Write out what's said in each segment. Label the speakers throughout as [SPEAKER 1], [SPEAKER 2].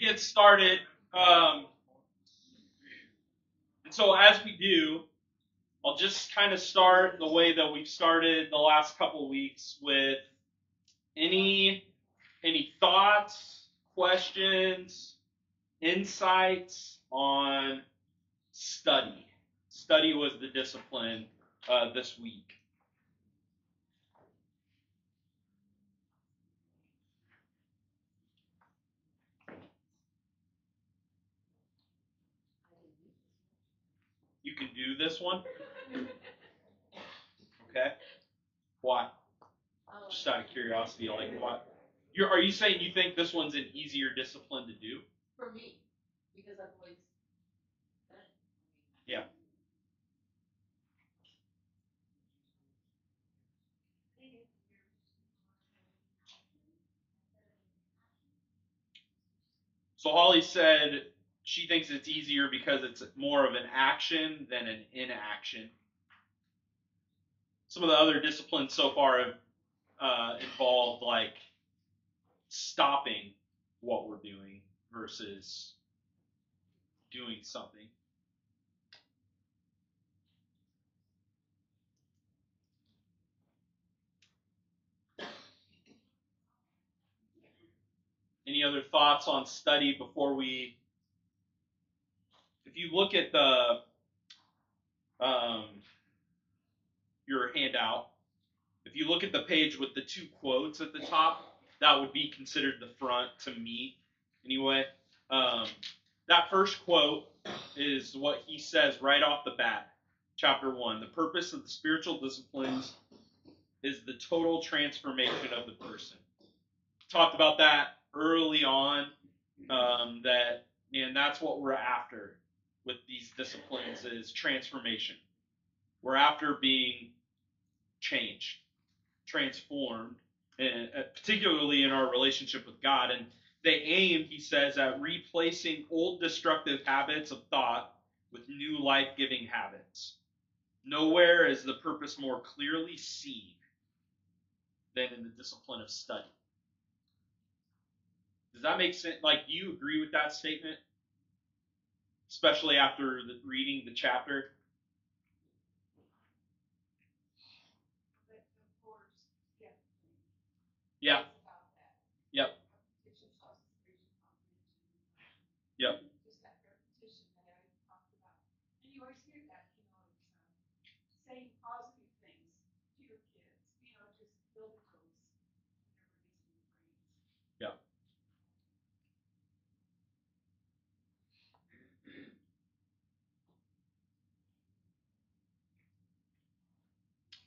[SPEAKER 1] get started. And so as we do, I'll just kind of start the way that we've started the last couple of weeks with any thoughts, questions, insights on study. Study was the discipline this week. You can do this one? Okay. Why? Just out of curiosity, like what? Are you saying you think this one's an easier discipline to do?
[SPEAKER 2] For me, because I've always done it.
[SPEAKER 1] Yeah. So Holly said she thinks it's easier because it's more of an action than an inaction. Some of the other disciplines so far have involved like stopping what we're doing versus doing something. Any other thoughts on study before we? If you look at your handout, if you look at the page with the two quotes at the top, that would be considered the front to me, anyway. That first quote is what he says right off the bat, chapter 1. The purpose of the spiritual disciplines is the total transformation of the person. Talked about that early on, and that's what we're after with these disciplines is transformation. We're after being changed, transformed, and particularly in our relationship with God. And they aim, he says, at replacing old destructive habits of thought with new life-giving habits. Nowhere is the purpose more clearly seen than in the discipline of study. Does that make sense? Like, do you agree with that statement? Especially after reading the chapter? Yeah. Yep. Yep.
[SPEAKER 2] Just that repetition that I talked about. And you always hear that, saying positive things to your kids, just building those whenever it is in your brains.
[SPEAKER 1] Yep.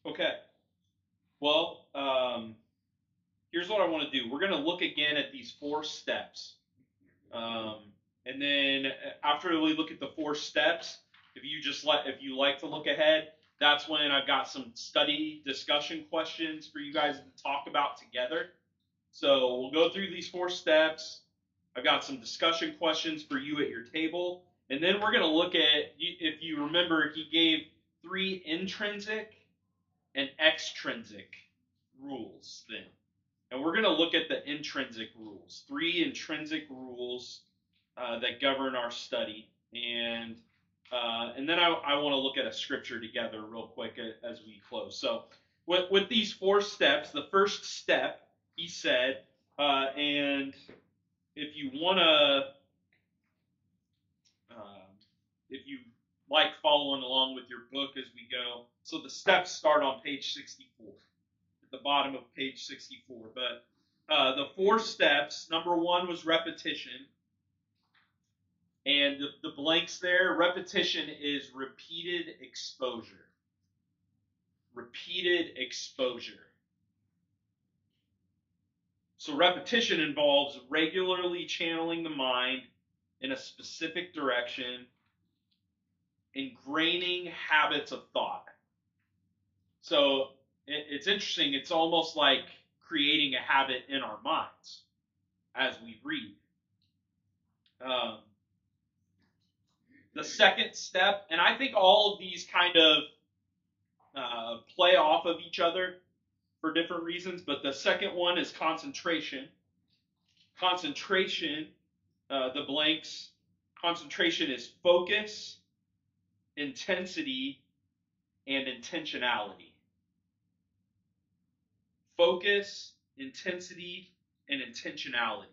[SPEAKER 1] Okay. Well, here's what I want to do. We're going to look again at these 4 steps. And then after we look at the 4 steps, if you like to look ahead, that's when I've got some study discussion questions for you guys to talk about together. So we'll go through these 4 steps. I've got some discussion questions for you at your table. And then we're going to look at, if you remember, he gave 3 intrinsic and extrinsic rules then. And we're going to look at the intrinsic rules, 3 intrinsic rules that govern our study. And then I want to look at a scripture together real quick as we close. So with these 4 steps, the first step, he said, and if you want to, if you like following along with your book as we go, so the steps start on page 64, at the bottom of page 64. But the 4 steps, number 1 was repetition. And the blanks there, repetition is repeated exposure. Repeated exposure. So repetition involves regularly channeling the mind in a specific direction, ingraining habits of thought. So it's interesting. It's almost like creating a habit in our minds as we read. The second step, and I think all of these kind of play off of each other for different reasons, but the second one is concentration. Concentration the blanks. Concentration is focus, intensity, and intentionality. Focus, intensity, and intentionality.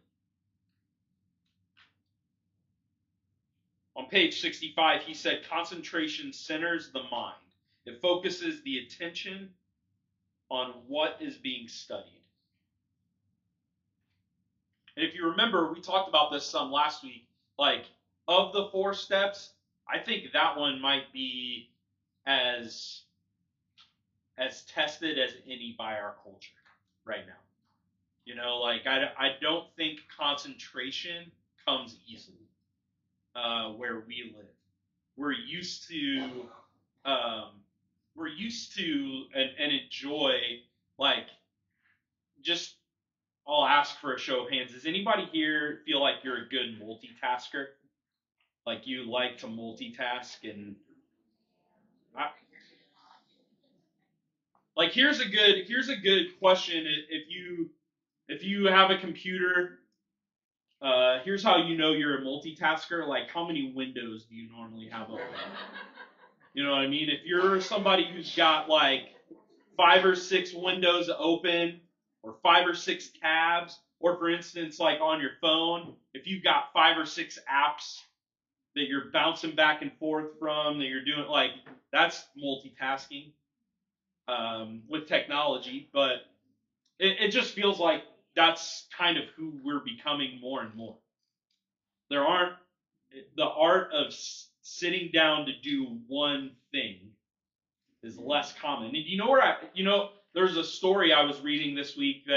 [SPEAKER 1] On page 65, he said concentration centers the mind. It focuses the attention on what is being studied. And if you remember, we talked about this some last week. Like, of the 4 steps, I think that one might be as tested as any by our culture right now. You know, like I don't think concentration comes easily where we live. We're used to and enjoy, like, just, I'll ask for a show of hands. Does anybody here feel like you're a good multitasker? Like you like to multitask? And I, like, here's a good question. If you have a computer, here's how you know you're a multitasker. Like, how many windows do you normally have open? You know what I mean? If you're somebody who's got like 5 or 6 windows open, or 5 or 6 tabs, or for instance, like on your phone, if you've got 5 or 6 apps that you're bouncing back and forth from, that you're doing, like, that's multitasking with technology. But it just feels like that's kind of who we're becoming more and more. There aren't the art of sitting down to do one thing is less common. And there's a story I was reading this week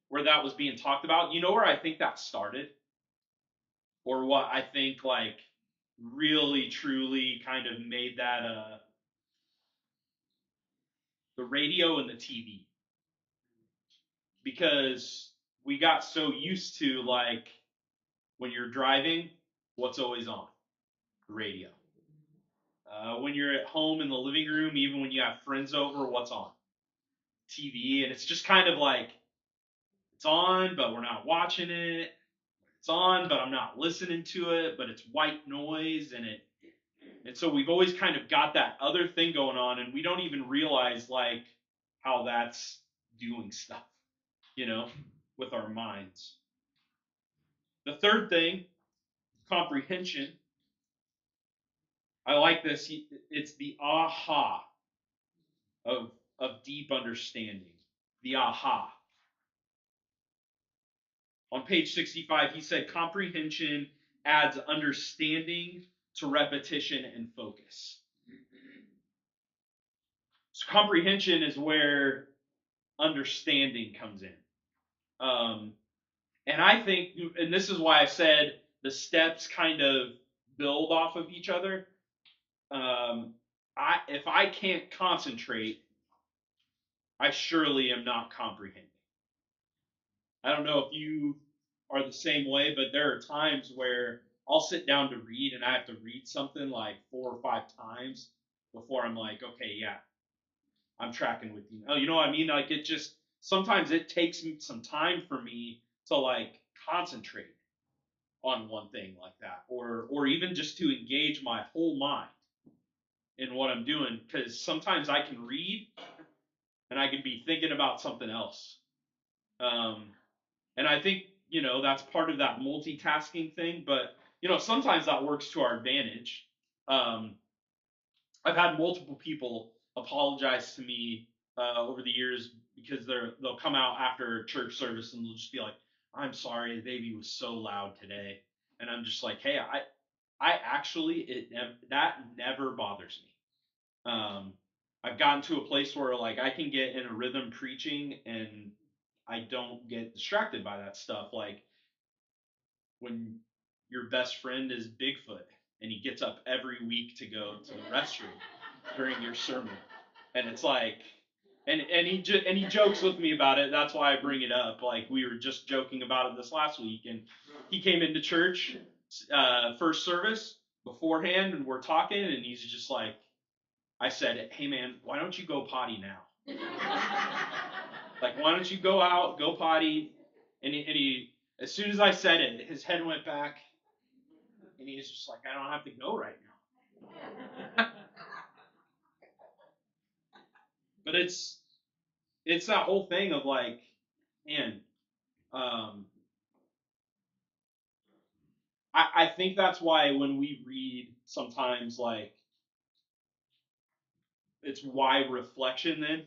[SPEAKER 1] where that was being talked about. You know where I think that started, or what I think, like, really truly kind of made that the radio and the TV, because we got so used to, like, when you're driving, what's always on? The radio. When you're at home in the living room, even when you have friends over, what's on? TV. And it's just kind of like, it's on, but we're not watching it. It's on, but I'm not listening to it, but it's white noise. And so we've always kind of got that other thing going on, and we don't even realize, like, how that's doing stuff, with our minds. The third thing, comprehension. I like this. It's the aha of deep understanding. The aha. On page 65, he said comprehension adds understanding to repetition and focus. So comprehension is where understanding comes in. And I think, and this is why I said the steps kind of build off of each other. If I can't concentrate, I surely am not comprehending. I don't know if you are the same way, but there are times where I'll sit down to read and I have to read something like 4 or 5 times before I'm like, okay, yeah, I'm tracking with you. Oh, you know what I mean? Like, it just, sometimes it takes some time for me to, like, concentrate on one thing like that, or even just to engage my whole mind in what I'm doing, because sometimes I can read and I can be thinking about something else. And I think, that's part of that multitasking thing, but, sometimes that works to our advantage. I've had multiple people apologize to me over the years because they'll come out after church service and they'll just be like, "I'm sorry, the baby was so loud today," and I'm just like, "Hey, I actually that never bothers me." I've gotten to a place where, like, I can get in a rhythm preaching and I don't get distracted by that stuff. Like, when your best friend is Bigfoot and he gets up every week to go to the restroom during your sermon, and it's like, and he jokes with me about it. That's why I bring it up. Like, we were just joking about it this last week, and he came into church first service beforehand, and we're talking, and he's just like, I said, "Hey man, why don't you go potty now? Like, why don't you go out, go potty?" And he as soon as I said it, his head went back, And he's just like, I don't have to go right now. But it's that whole thing of like, man, I think that's why when we read sometimes, like, it's why reflection then,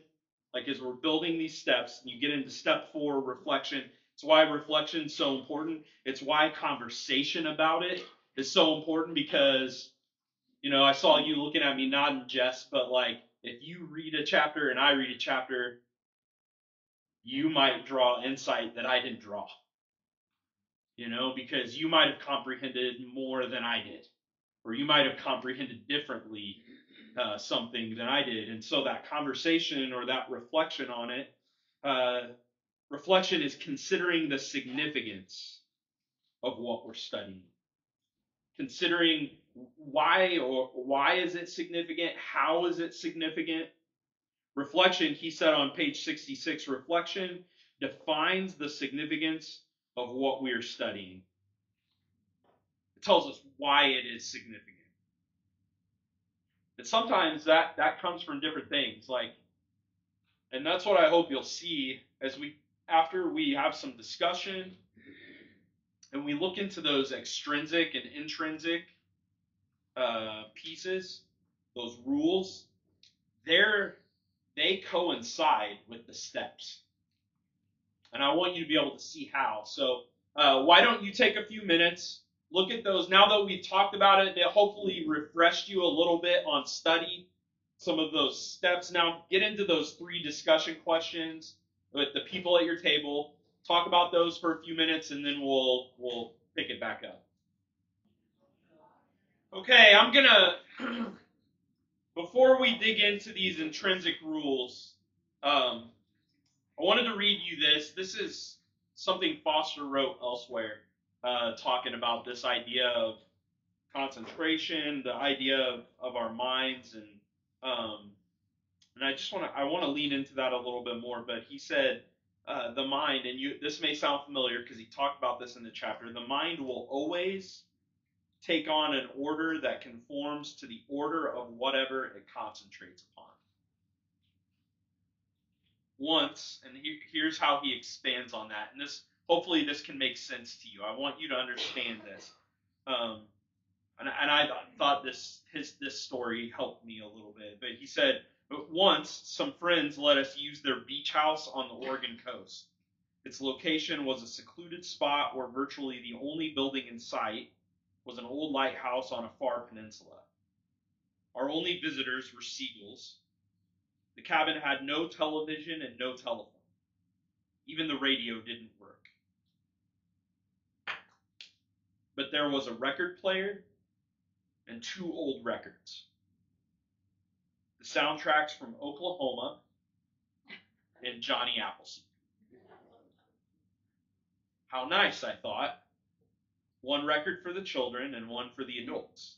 [SPEAKER 1] like, as we're building these steps and you get into step 4, reflection, it's why reflection is so important. It's why conversation about it is so important, because I saw you looking at me nodding, Jess, but like, if you read a chapter and I read a chapter, you might draw insight that I didn't draw, because you might have comprehended more than I did, or you might have comprehended differently something than I did. And so that conversation or that reflection on it, reflection is considering the significance of what we're studying, considering why is it significant, how is it significant. Reflection, he said on page 66, reflection defines the significance of what we are studying. It tells us why it is significant. And sometimes that comes from different things, like, and that's what I hope you'll see after we have some discussion and we look into those extrinsic and intrinsic pieces, those rules. They coincide with the steps, and I want you to be able to see how. So why don't you take a few minutes, look at those. Now that we've talked about it, they hopefully refreshed you a little bit on study, some of those steps. Now get into those 3 discussion questions with the people at your table. Talk about those for a few minutes, and then we'll pick it back up. Okay, I'm gonna before we dig into these intrinsic rules, I wanted to read you this. This is something Foster wrote elsewhere, talking about this idea of concentration, the idea of our minds, and I want to lean into that a little bit more. But he said the mind, and this may sound familiar because he talked about this in the chapter. The mind will always take on an order that conforms to the order of whatever it concentrates upon. Once, and here's how he expands on that, and hopefully this can make sense to you. I want you to understand this, and I thought this story helped me a little bit. But he said, but once some friends let us use their beach house on the Oregon coast. Its location was a secluded spot where virtually the only building in sight was an old lighthouse on a far peninsula. Our only visitors were seagulls. The cabin had no television and no telephone. Even the radio didn't work. But there was a record player and 2 old records. The soundtracks from Oklahoma and Johnny Appleseed. How nice, I thought. 1 record for the children and 1 for the adults.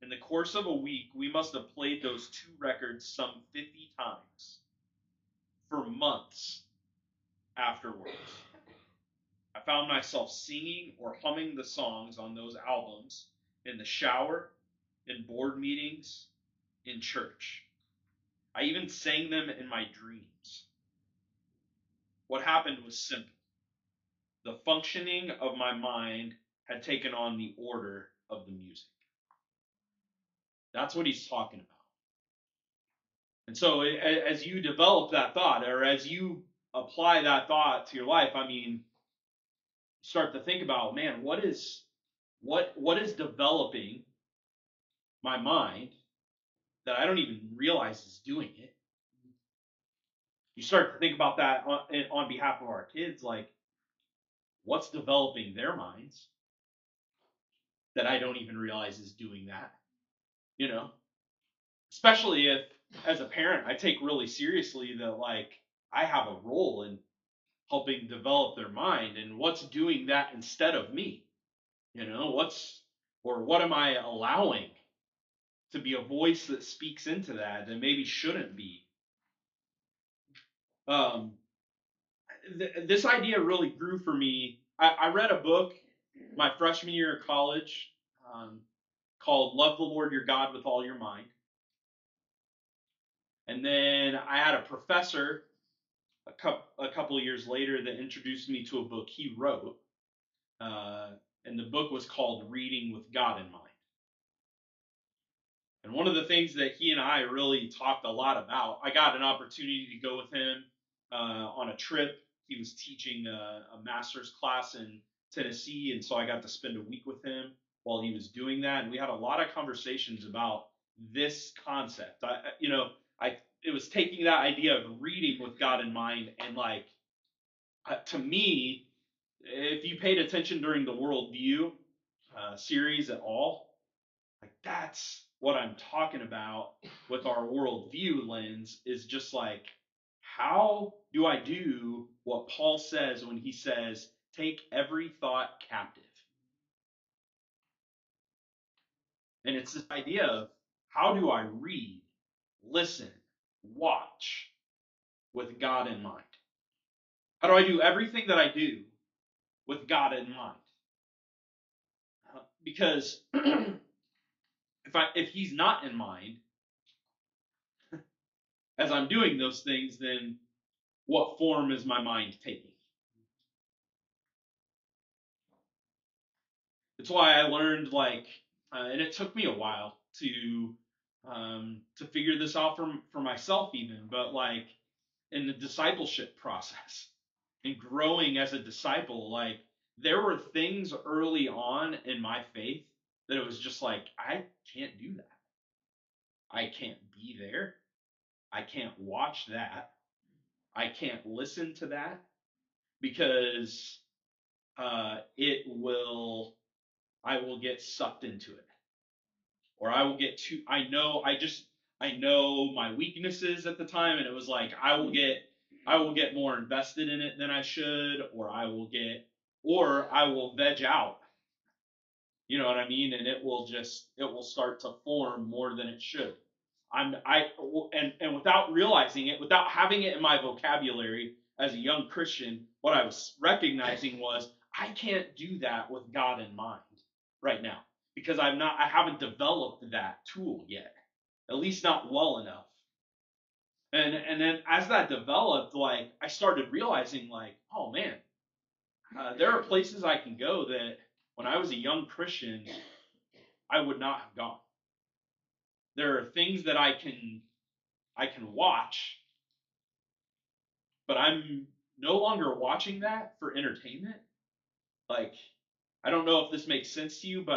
[SPEAKER 1] In the course of a week, we must have played those 2 records some 50 times. For months afterwards. I found myself singing or humming the songs on those albums in the shower, in board meetings, in church. I even sang them in my dreams. What happened was simple. The functioning of my mind had taken on the order of the music. That's what he's talking about. And so as you develop that thought, or as you apply that thought to your life, I mean, start to think about, man, what is developing my mind that I don't even realize is doing it. You start to think about that on behalf of our kids, like, what's developing their minds that I don't even realize is doing that, especially if, as a parent, I take really seriously that, like, I have a role in helping develop their mind, and what's doing that instead of me, what am I allowing to be a voice that speaks into that maybe shouldn't be. This idea really grew for me. I read a book my freshman year of college, called "Love the Lord Your God with All Your Mind." And then I had a professor a couple of years later that introduced me to a book he wrote, uh, and the book was called "Reading with God in Mind." And one of the things that he and I really talked a lot about, I got an opportunity to go with him on a trip. He was teaching a master's class in Tennessee, and so I got to spend a week with him while he was doing that. And we had a lot of conversations about this concept. I it was taking that idea of reading with God in mind, and like to me, if you paid attention during the worldview series at all, like that's what I'm talking about with our worldview lens is just like, how do I do what Paul says when he says, take every thought captive? And it's this idea of how do I read, listen, watch with God in mind? How do I do everything that I do with God in mind? Because if he's not in mind as I'm doing those things, then what form is my mind taking? It's why I learned and it took me a while to figure this out for myself even, but like in the discipleship process and growing as a disciple, like there were things early on in my faith that it was just like I can't do that. I can't be there. I can't watch that. I can't listen to that because it will I will get sucked into it, or I will get too. I know my weaknesses at the time, and it was like I will get more invested in it than I should, or I will veg out. You know what I mean? And it will start to form more than it should. And without realizing it, without having it in my vocabulary as a young Christian, what I was recognizing was I can't do that with God in mind right now because I haven't developed that tool yet, at least not well enough. And then as that developed, like I started realizing like, oh man, there are places I can go that when I was a young Christian I would not have gone. There are things that I can watch, but I'm no longer watching that for entertainment. Like, I don't know if this makes sense to you, but